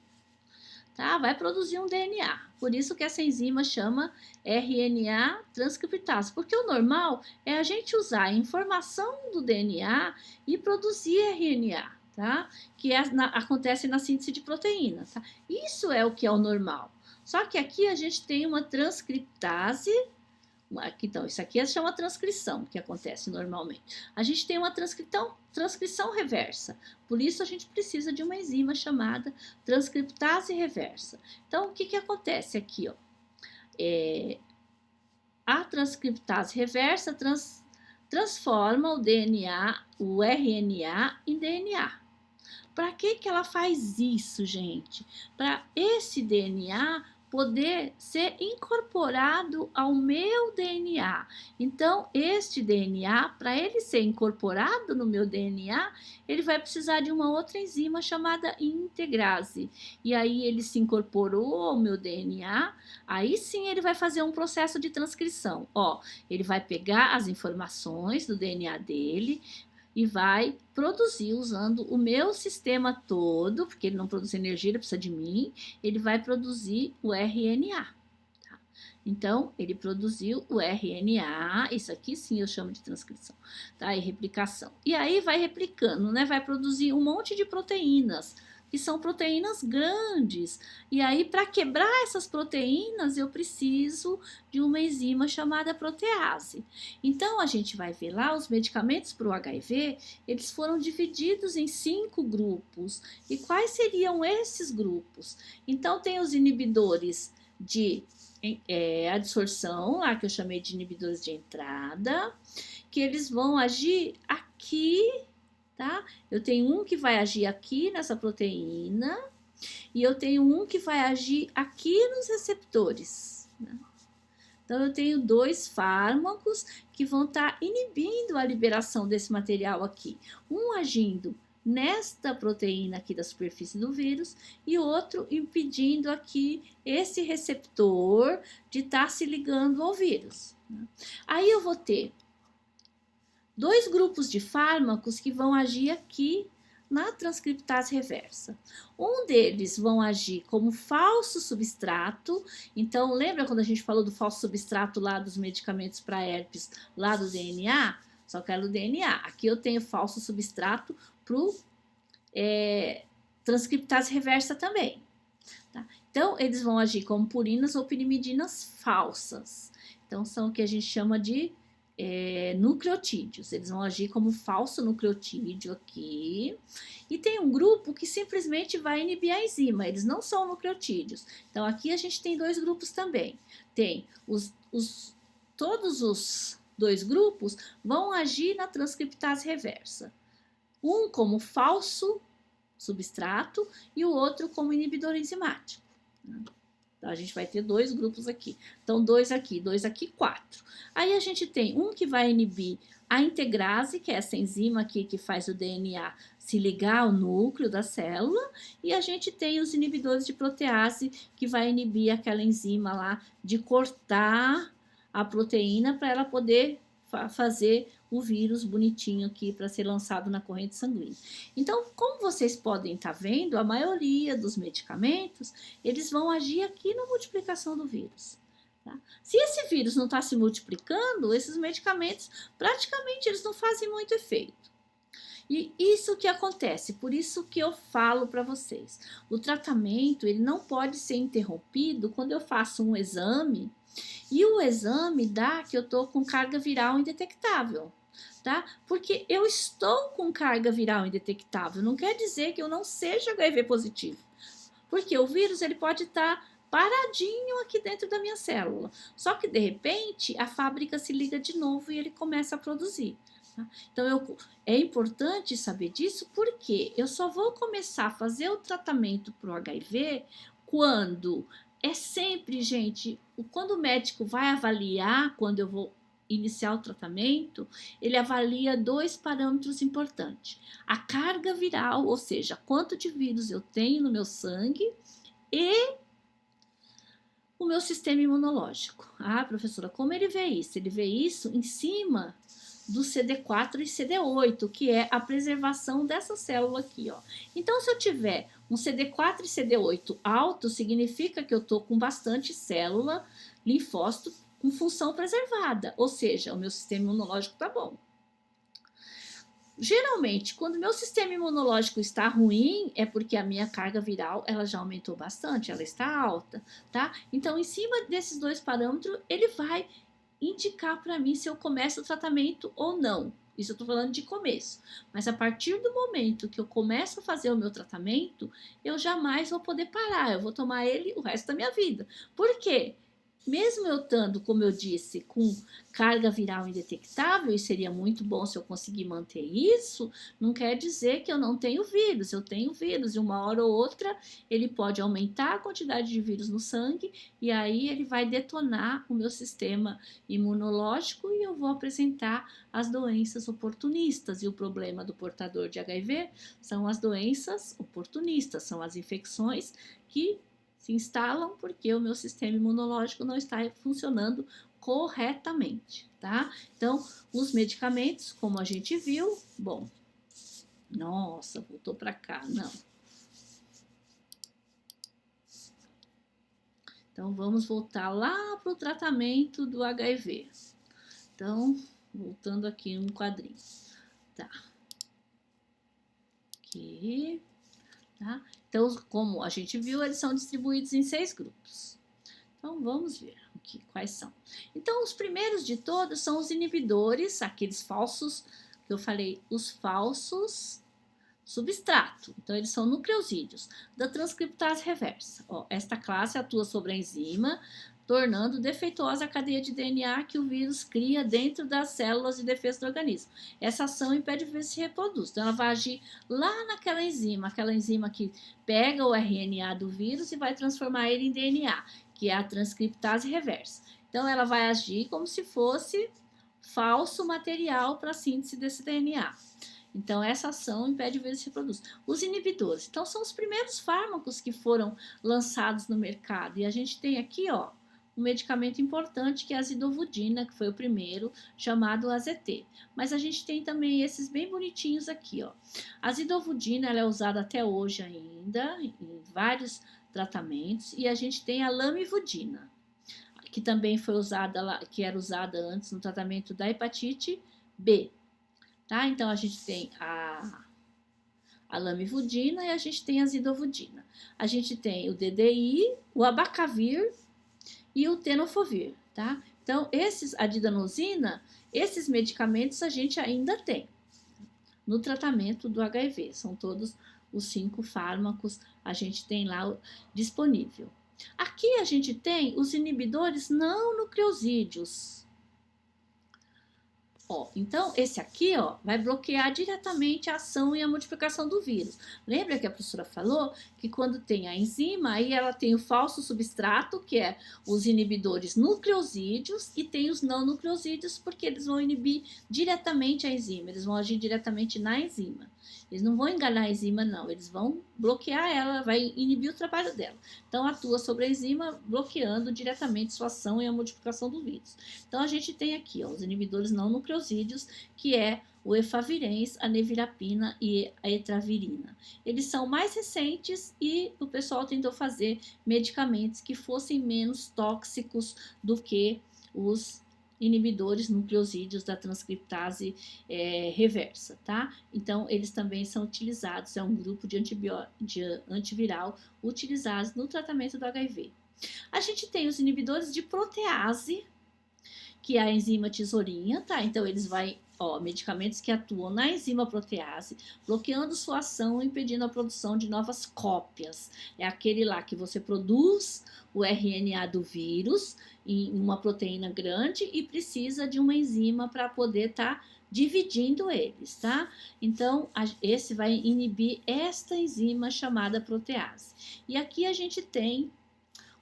tá? Vai produzir um DNA. Por isso que essa enzima chama RNA transcriptase, porque o normal é a gente usar a informação do DNA e produzir RNA, tá? Que acontece na síntese de proteína, tá? Isso é o que é o normal. Só que aqui a gente tem uma transcriptase. Então, isso aqui chama transcrição, que acontece normalmente. A gente tem uma transcrição reversa. Por isso, a gente precisa de uma enzima chamada transcriptase reversa. Então, o que acontece aqui? Ó? A transcriptase reversa transforma o DNA, o RNA, em DNA. Para que ela faz isso, gente? Para esse DNA poder ser incorporado ao meu DNA. Então, este DNA, para ele ser incorporado no meu DNA, ele vai precisar de uma outra enzima chamada integrase. E aí ele se incorporou ao meu DNA, aí sim ele vai fazer um processo de transcrição. Ó, ele vai pegar as informações do DNA dele, e vai produzir usando o meu sistema todo, porque ele não produz energia, ele precisa de mim, ele vai produzir o RNA. Tá? Então, ele produziu o RNA, isso aqui sim eu chamo de transcrição, tá? E replicação. E aí vai replicando, né? Vai produzir um monte de proteínas, que são proteínas grandes. E aí, para quebrar essas proteínas, eu preciso de uma enzima chamada protease. Então, a gente vai ver lá, os medicamentos para o HIV, eles foram divididos em 5 grupos. E quais seriam esses grupos? Então, tem os inibidores de adsorção, lá que eu chamei de inibidores de entrada, que eles vão agir aqui, tá? Eu tenho um que vai agir aqui nessa proteína e eu tenho um que vai agir aqui nos receptores, né? Então, eu tenho 2 fármacos que vão estar inibindo a liberação desse material aqui. Um agindo nesta proteína aqui da superfície do vírus e outro impedindo aqui esse receptor de estar se ligando ao vírus, né? Aí eu vou ter 2 grupos de fármacos que vão agir aqui na transcriptase reversa. Um deles vão agir como falso substrato. Então, lembra quando a gente falou do falso substrato lá dos medicamentos para herpes, lá do DNA? Só que era do DNA. Aqui eu tenho falso substrato para transcriptase reversa também. Tá? Então, eles vão agir como purinas ou pirimidinas falsas. Então, são o que a gente chama de nucleotídeos. Eles vão agir como falso nucleotídeo aqui. E tem um grupo que simplesmente vai inibir a enzima. Eles não são nucleotídeos. Então, aqui a gente tem 2 grupos também. Tem todos os 2 grupos vão agir na transcriptase reversa. Um como falso substrato e o outro como inibidor enzimático. Então, a gente vai ter 2 grupos aqui. Então, 2 aqui, 4. Aí, a gente tem um que vai inibir a integrase, que é essa enzima aqui que faz o DNA se ligar ao núcleo da célula. E a gente tem os inibidores de protease, que vai inibir aquela enzima lá de cortar a proteína para ela poder fazer o vírus bonitinho aqui para ser lançado na corrente sanguínea. Então, como vocês podem estar vendo, a maioria dos medicamentos, eles vão agir aqui na multiplicação do vírus. Tá? Se esse vírus não está se multiplicando, esses medicamentos, praticamente, eles não fazem muito efeito. E isso que acontece, por isso que eu falo para vocês. O tratamento, ele não pode ser interrompido quando eu faço um exame e o exame dá que eu estou com carga viral indetectável, tá? Porque eu estou com carga viral indetectável, não quer dizer que eu não seja HIV positivo. Porque o vírus, ele pode estar paradinho aqui dentro da minha célula. Só que, de repente, a fábrica se liga de novo e ele começa a produzir. Tá? Então, é importante saber disso, porque eu só vou começar a fazer o tratamento para o HIV quando... É sempre, gente, quando o médico vai avaliar, quando eu vou iniciar o tratamento, ele avalia 2 parâmetros importantes. A carga viral, ou seja, quanto de vírus eu tenho no meu sangue e o meu sistema imunológico. Ah, professora, como ele vê isso? Ele vê isso em cima do CD4 e CD8, que é a preservação dessa célula aqui, ó. Então, se eu tiver Um CD4 e CD8 alto significa que eu estou com bastante célula, linfócito com função preservada, ou seja, o meu sistema imunológico está bom. Geralmente, quando meu sistema imunológico está ruim, é porque a minha carga viral ela já aumentou bastante, ela está alta, tá? Então, em cima desses dois parâmetros, ele vai indicar para mim se eu começo o tratamento ou não. Isso eu estou falando de começo. Mas a partir do momento que eu começo a fazer o meu tratamento, eu jamais vou poder parar. Eu vou tomar ele o resto da minha vida. Por quê? Mesmo eu estando, como eu disse, com carga viral indetectável, e seria muito bom se eu conseguir manter isso, não quer dizer que eu não tenho vírus. Eu tenho vírus e uma hora ou outra ele pode aumentar a quantidade de vírus no sangue e aí ele vai detonar o meu sistema imunológico e eu vou apresentar as doenças oportunistas. E o problema do portador de HIV são as doenças oportunistas, são as infecções que se instalam porque o meu sistema imunológico não está funcionando corretamente, tá? Então, os medicamentos, como a gente viu, bom, nossa, voltou para cá, não. Então, vamos voltar lá para o tratamento do HIV. Então, voltando aqui um quadrinho, tá? Aqui, tá? Então, como a gente viu, eles são distribuídos em 6 grupos. Então, vamos ver aqui quais são. Então, os primeiros de todos são os inibidores, aqueles falsos, que eu falei, os falsos substrato. Então, eles são nucleosídeos da transcriptase reversa. Ó, esta classe atua sobre a enzima, tornando defeituosa a cadeia de DNA que o vírus cria dentro das células de defesa do organismo. Essa ação impede que o vírus se reproduz. Então, ela vai agir lá naquela enzima, aquela enzima que pega o RNA do vírus e vai transformar ele em DNA, que é a transcriptase reversa. Então, ela vai agir como se fosse falso material para a síntese desse DNA. Então, essa ação impede o vírus se reproduz. Os inibidores, então, são os primeiros fármacos que foram lançados no mercado. E a gente tem aqui, ó, um medicamento importante que é a zidovudina, que foi o primeiro, chamado AZT. Mas a gente tem também esses bem bonitinhos aqui, ó. A zidovudina, ela é usada até hoje ainda, em vários tratamentos. E a gente tem a lamivudina, que também foi usada, que era usada antes no tratamento da hepatite B. Tá? Então, a gente tem a lamivudina e a gente tem a zidovudina. A gente tem o DDI, o abacavir e o tenofovir, tá? Então, a didanosina, esses medicamentos a gente ainda tem no tratamento do HIV. São todos os 5 fármacos a gente tem lá disponível. Aqui a gente tem os inibidores não nucleosídeos. Ó, então, esse aqui, ó, vai bloquear diretamente a ação e a multiplicação do vírus. Lembra que a professora falou que quando tem a enzima, aí ela tem o falso substrato, que é os inibidores nucleosídeos, e tem os não nucleosídeos, porque eles vão inibir diretamente a enzima, eles vão agir diretamente na enzima. Eles não vão enganar a enzima, não, eles vão bloquear ela, vai inibir o trabalho dela. Então, atua sobre a enzima, bloqueando diretamente sua ação e a multiplicação do vírus. Então, a gente tem aqui, ó, os inibidores não nucleosídeos, que é o efavirenz, a nevirapina e a etravirina. Eles são mais recentes e o pessoal tentou fazer medicamentos que fossem menos tóxicos do que os inibidores nucleosídeos da transcriptase reversa, tá? Então, eles também são utilizados, é um grupo de antiviral utilizados no tratamento do HIV. A gente tem os inibidores de protease, que é a enzima tesourinha, tá? Então, eles medicamentos que atuam na enzima protease, bloqueando sua ação e impedindo a produção de novas cópias. É aquele lá que você produz o RNA do vírus em uma proteína grande e precisa de uma enzima para poder estar dividindo eles, tá? Então, esse vai inibir esta enzima chamada protease. E aqui a gente tem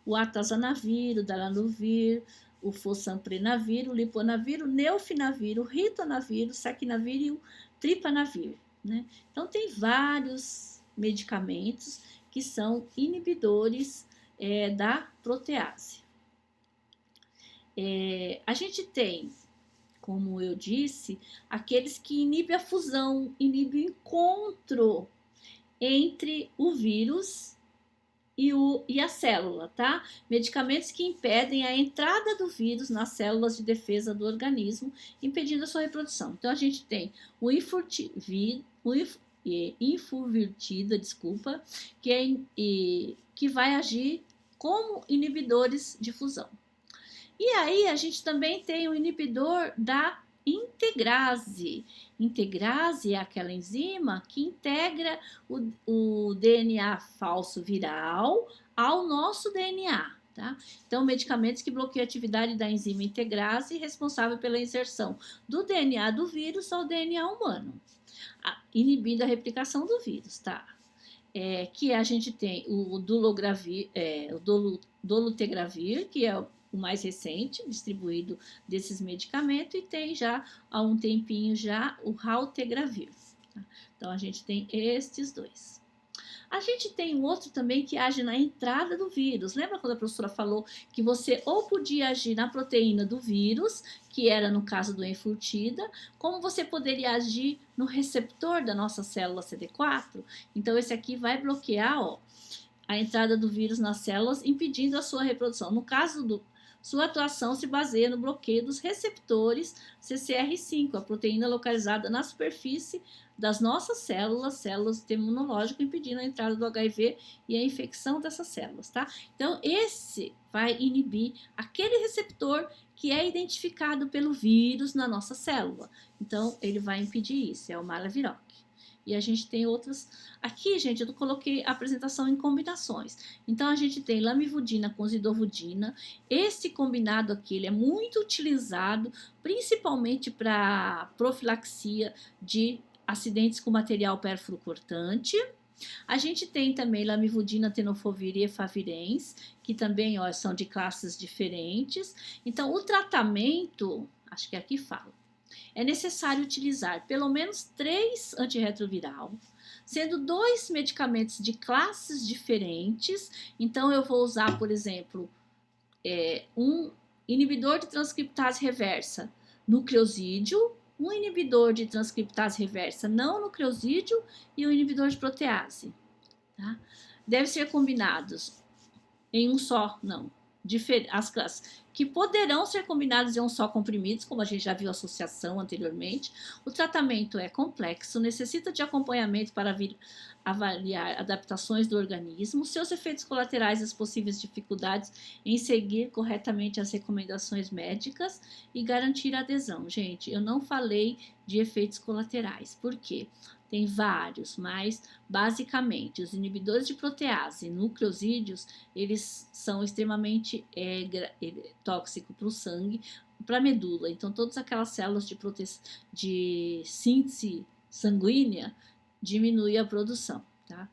o atazanavir, o darunavir, o fossamprenavir, o liponavir, o neofinavir, o ritonavir, o saquinavir e o tripanavir, né? Então, tem vários medicamentos que são inibidores da protease. A gente tem, como eu disse, aqueles que inibem a fusão, inibem o encontro entre o vírus e a célula, tá? Medicamentos que impedem a entrada do vírus nas células de defesa do organismo, impedindo a sua reprodução. Então, a gente tem o infurvirtida, que vai agir como inibidores de fusão. E aí, a gente também tem o inibidor da integrase. Integrase é aquela enzima que integra o DNA falso viral ao nosso DNA, tá? Então, medicamentos que bloqueiam a atividade da enzima integrase, responsável pela inserção do DNA do vírus ao DNA humano, inibindo a replicação do vírus, tá? Que a gente tem o dolutegravir, que é o mais recente, distribuído desses medicamentos, e tem já há um tempinho já o raltegravir. Tá? Então, a gente tem estes dois. A gente tem um outro também que age na entrada do vírus. Lembra quando a professora falou que você ou podia agir na proteína do vírus, que era no caso do enfurtida, como você poderia agir no receptor da nossa célula CD4? Então, esse aqui vai bloquear a entrada do vírus nas células, impedindo a sua reprodução. No caso sua atuação se baseia no bloqueio dos receptores CCR5, a proteína localizada na superfície das nossas células do sistema imunológico, impedindo a entrada do HIV e a infecção dessas células, tá? Então, esse vai inibir aquele receptor que é identificado pelo vírus na nossa célula. Então, ele vai impedir isso, é o Malaviroc. E a gente tem outras. Aqui, gente, eu coloquei a apresentação em combinações. Então, a gente tem lamivudina com zidovudina. Esse combinado aqui, ele é muito utilizado, principalmente para profilaxia de acidentes com material pérfuro cortante. A gente tem também lamivudina, tenofovir e efavirenz, que também são de classes diferentes. Então, o tratamento, acho que aqui fala, é necessário utilizar pelo menos 3 antirretroviral, sendo 2 medicamentos de classes diferentes. Então, eu vou usar, por exemplo, um inibidor de transcriptase reversa nucleosídeo, um inibidor de transcriptase reversa não nucleosídeo e um inibidor de protease. Tá? Devem ser combinados em um só, não. As classes que poderão ser combinadas em um só comprimidos, como a gente já viu a associação anteriormente. O tratamento é complexo, necessita de acompanhamento para avaliar adaptações do organismo, seus efeitos colaterais e as possíveis dificuldades em seguir corretamente as recomendações médicas e garantir a adesão. Gente, eu não falei de efeitos colaterais, por quê? Tem vários, mas basicamente os inibidores de protease e nucleosídeos, eles são extremamente tóxicos para o sangue, para a medula. Então, todas aquelas células de síntese sanguínea diminuem a produção, tá?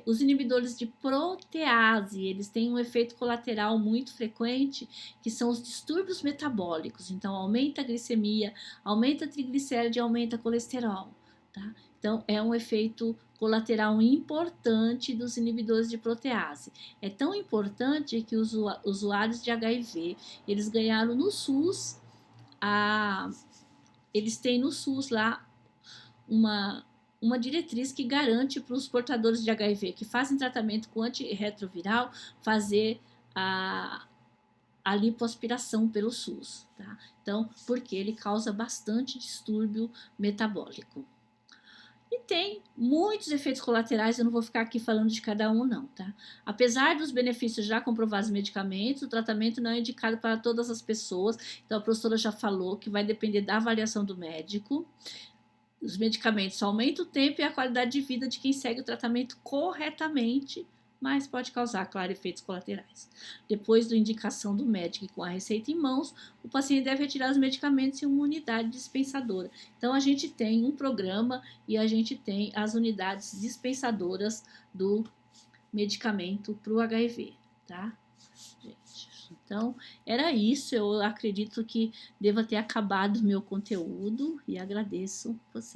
Os inibidores de protease, eles têm um efeito colateral muito frequente, que são os distúrbios metabólicos. Então, aumenta a glicemia, aumenta a triglicéride e aumenta a colesterol. Tá? Então, é um efeito colateral importante dos inibidores de protease. É tão importante que os usuários de HIV, eles ganharam no SUS, eles têm no SUS lá uma diretriz que garante para os portadores de HIV que fazem tratamento com antirretroviral fazer a lipoaspiração pelo SUS. Tá? Então, porque ele causa bastante distúrbio metabólico. E tem muitos efeitos colaterais, eu não vou ficar aqui falando de cada um, não, tá? Apesar dos benefícios já comprovados dos medicamentos, o tratamento não é indicado para todas as pessoas. Então, a professora já falou que vai depender da avaliação do médico. Os medicamentos aumentam o tempo e a qualidade de vida de quem segue o tratamento corretamente, mas pode causar, claro, efeitos colaterais. Depois da indicação do médico e com a receita em mãos, o paciente deve retirar os medicamentos em uma unidade dispensadora. Então, a gente tem um programa e a gente tem as unidades dispensadoras do medicamento para o HIV, tá? Gente, então, era isso. Eu acredito que deva ter acabado o meu conteúdo e agradeço você.